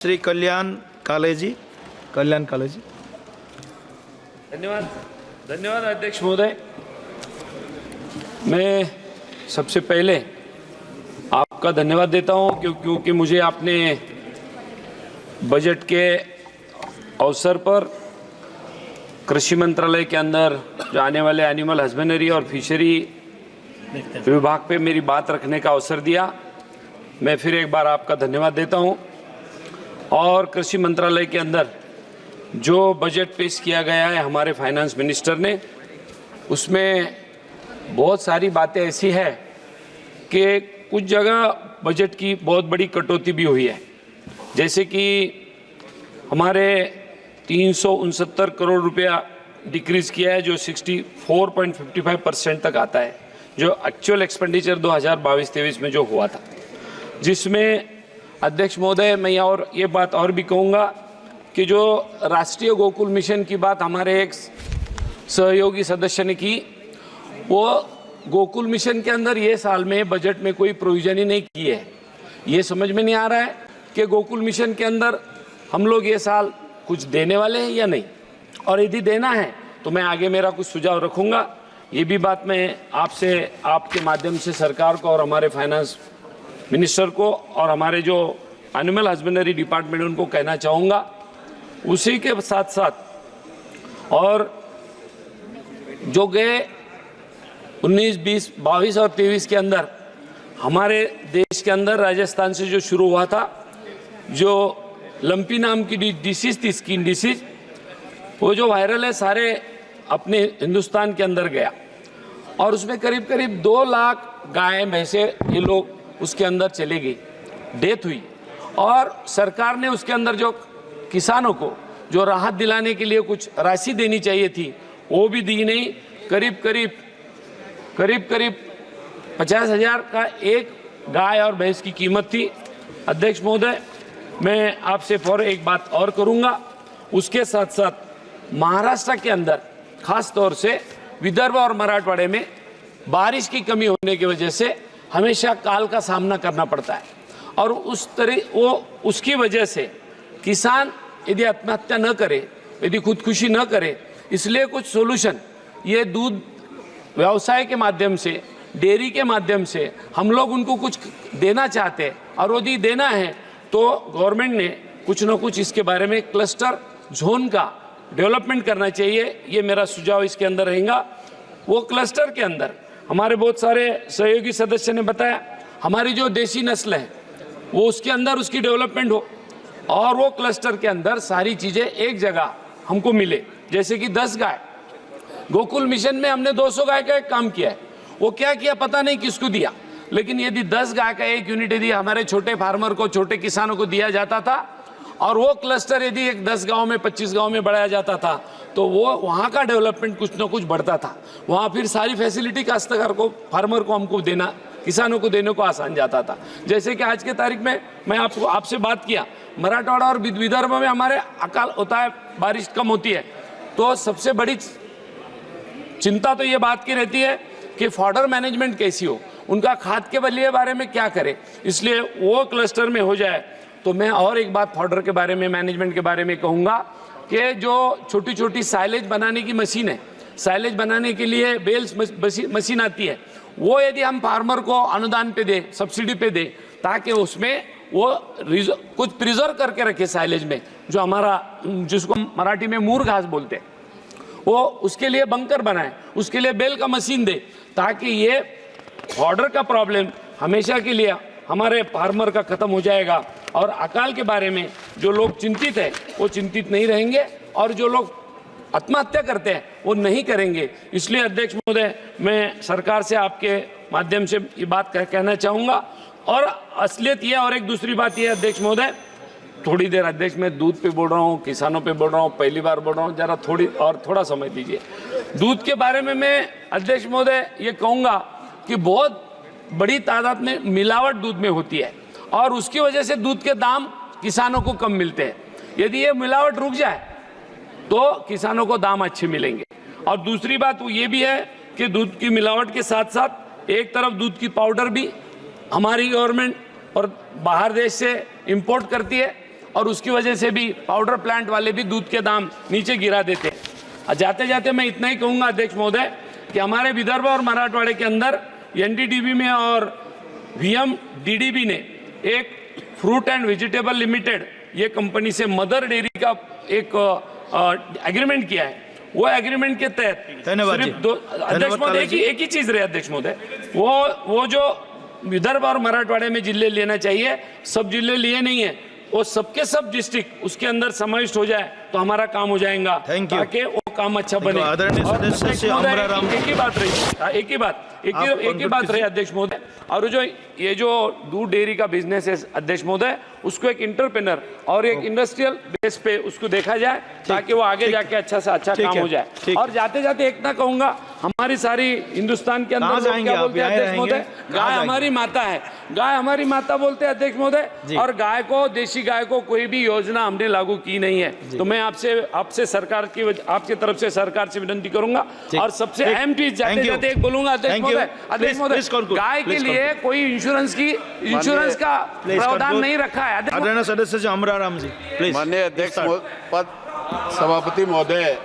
श्री कल्याण कालेजी। धन्यवाद धन्यवाद अध्यक्ष महोदय। मैं सबसे पहले आपका धन्यवाद देता हूं क्योंकि मुझे आपने बजट के अवसर पर कृषि मंत्रालय के अंदर जो आने वाले एनिमल हस्बेंडरी और फिशरी विभाग पे मेरी बात रखने का अवसर दिया। मैं फिर एक बार आपका धन्यवाद देता हूं। और कृषि मंत्रालय के अंदर जो बजट पेश किया गया है हमारे फाइनेंस मिनिस्टर ने, उसमें बहुत सारी बातें ऐसी है कि कुछ जगह बजट की बहुत बड़ी कटौती भी हुई है। जैसे कि हमारे 369 करोड़ रुपया डिक्रीज़ किया है, जो 64.55% तक आता है, जो एक्चुअल एक्सपेंडिचर 2022-23 में जो हुआ था, जिसमें अध्यक्ष महोदय मैं और ये बात और भी कहूँगा कि जो राष्ट्रीय गोकुल मिशन की बात हमारे एक सहयोगी सदस्य ने की, वो गोकुल मिशन के अंदर ये साल में बजट में कोई प्रोविजन ही नहीं की है। ये समझ में नहीं आ रहा है कि गोकुल मिशन के अंदर हम लोग ये साल कुछ देने वाले हैं या नहीं, और यदि देना है तो मैं आगे मेरा कुछ सुझाव रखूँगा। ये भी बात मैं आपसे, आपके माध्यम से सरकार को और हमारे फाइनेंस मिनिस्टर को और हमारे जो एनिमल हस्बेंडरी डिपार्टमेंट उनको कहना चाहूँगा। उसी के साथ साथ और जो गए 19, 20, 22 और 23 के अंदर हमारे देश के अंदर राजस्थान से जो शुरू हुआ था, जो लंपी नाम की डिसीज थी, स्किन डिसीज, वो जो वायरल है सारे अपने हिंदुस्तान के अंदर गया, और उसमें करीब करीब 2 लाख गाय भैंसे ये लोग उसके अंदर चली गई, डेथ हुई। और सरकार ने उसके अंदर जो किसानों को जो राहत दिलाने के लिए कुछ राशि देनी चाहिए थी वो भी दी नहीं। करीब करीब 50,000 का एक गाय और भैंस की कीमत थी। अध्यक्ष महोदय, मैं आपसे और एक बात और करूंगा। उसके साथ साथ महाराष्ट्र के अंदर खास तौर से विदर्भ और मराठवाड़े में बारिश की कमी होने की वजह से हमेशा काल का सामना करना पड़ता है, और उसकी वजह से किसान यदि आत्महत्या न करे, यदि खुदकुशी न करे, इसलिए कुछ सोल्यूशन ये दूध व्यवसाय के माध्यम से, डेयरी के माध्यम से हम लोग उनको कुछ देना चाहते हैं, और यदि देना है तो गवर्नमेंट ने कुछ न कुछ इसके बारे में क्लस्टर जोन का डेवलपमेंट करना चाहिए। ये मेरा सुझाव इसके अंदर रहेगा। वो क्लस्टर के अंदर हमारे बहुत सारे सहयोगी सदस्य ने बताया, हमारी जो देसी नस्ल है वो उसके अंदर उसकी डेवलपमेंट हो, और वो क्लस्टर के अंदर सारी चीज़ें एक जगह हमको मिले। जैसे कि 10 गाय, गोकुल मिशन में हमने 200 गाय का एक काम किया है, वो क्या किया पता नहीं किसको दिया, लेकिन यदि 10 गाय का एक यूनिट यदि हमारे छोटे फार्मर को, छोटे किसानों को दिया जाता था, और वो क्लस्टर यदि एक 10 गांव में, 25 गांव में बढ़ाया जाता था, तो वो वहाँ का डेवलपमेंट कुछ ना कुछ बढ़ता था। वहाँ फिर सारी फैसिलिटी काश्तकार को, फार्मर को हमको देना, किसानों को देने को आसान जाता था। जैसे कि आज के तारीख में मैं आपसे बात किया, मराठवाड़ा और विदर्भ में हमारे अकाल होता है, बारिश कम होती है, तो सबसे बड़ी चिंता तो ये बात की रहती है कि फॉडर मैनेजमेंट कैसी हो, उनका खाद के बलिए बारे में क्या करें। इसलिए वो क्लस्टर में हो जाए तो मैं और एक बात फॉडर के बारे में, मैनेजमेंट के बारे में कहूँगा कि जो छोटी छोटी साइलेज बनाने की मशीन है, साइलेज बनाने के लिए बेल्स मशीन आती है, वो यदि हम फार्मर को अनुदान पे दे, सब्सिडी पे दे, ताकि उसमें वो कुछ प्रिजर्व करके रखे साइलेज में, जो हमारा, जिसको मराठी में मूर घास बोलते हैं, वो उसके लिए बंकर बनाए, उसके लिए बेल का मशीन दे, ताकि ये फॉडर का प्रॉब्लम हमेशा के लिए हमारे फार्मर का खत्म हो जाएगा, और अकाल के बारे में जो लोग चिंतित है वो चिंतित नहीं रहेंगे, और जो लोग आत्महत्या करते हैं वो नहीं करेंगे। इसलिए अध्यक्ष महोदय, मैं सरकार से आपके माध्यम से ये बात कहना चाहूँगा। और असलियत ये, और एक दूसरी बात ये अध्यक्ष महोदय, थोड़ी देर अध्यक्ष मैं दूध पे बोल रहा हूँ, किसानों पे बोल रहा हूँ, पहली बार बोल रहा हूँ, जरा थोड़ा समय दीजिए। दूध के बारे में मैं अध्यक्ष महोदय ये कहूँगा कि बहुत बड़ी तादाद में मिलावट दूध में होती है, और उसकी वजह से दूध के दाम किसानों को कम मिलते हैं। यदि ये मिलावट रुक जाए तो किसानों को दाम अच्छे मिलेंगे। और दूसरी बात वो ये भी है कि दूध की मिलावट के साथ साथ एक तरफ दूध की पाउडर भी हमारी गवर्नमेंट और बाहर देश से इंपोर्ट करती है, और उसकी वजह से भी पाउडर प्लांट वाले भी दूध के दाम नीचे गिरा देते हैं। जाते जाते मैं इतना ही कहूँगा अध्यक्ष महोदय कि हमारे विदर्भ और मराठवाड़े के अंदर एनडीडीबी में और वीएमडीडीबी ने एक फ्रूट एंड वेजिटेबल लिमिटेड ये कंपनी से मदर डेयरी का एक एग्रीमेंट किया है। वो एग्रीमेंट के तहत धन्यवाद सिर्फ दो अध्यक्ष महोदय एक ही चीज रहे अध्यक्ष महोदय, वो जो विदर्भ और मराठवाड़े में जिले लेना चाहिए, सब जिले लिए नहीं है, वो सबके सब डिस्ट्रिक्ट उसके अंदर समाविष्ट हो जाए तो हमारा काम हो जाएगा। Thank you. ताकि वो काम अच्छा बने। आदरणीय और सदस्य अध्यक्ष श्री महोदय, अमराराम। एक ही बात रही, एक ही बात रही अध्यक्ष महोदय। और ये जो दूध डेयरी का बिजनेस है अध्यक्ष महोदय, उसको एक इंटरप्रेनर और एक इंडस्ट्रियल बेस पे उसको देखा जाए ताकि वो आगे जाके अच्छा से अच्छा काम हो जाए। और जाते जाते एक ना कहूंगा, हमारी सारी हिंदुस्तान के अंदर लोग क्या बोलते हैं अध्यक्ष महोदय, गाय हमारी माता है, गाय हमारी माता बोलते हैं अध्यक्ष महोदय। और गाय को, देशी गाय को कोई भी योजना हमने लागू की नहीं है। तो मैं आपसे सरकार की, आपकी तरफ से सरकार से विनती करूंगा। और सबसे अहम चीज जाते जाते एक बोलूंगा अध्यक्ष महोदय, गाय के लिए कोई इंश्योरेंस का प्रावधान नहीं रखा है। आदरणीय सदस्य श्री अमराराम जी, प्लीज। माननीय अध्यक्ष पद सभापति महोदय,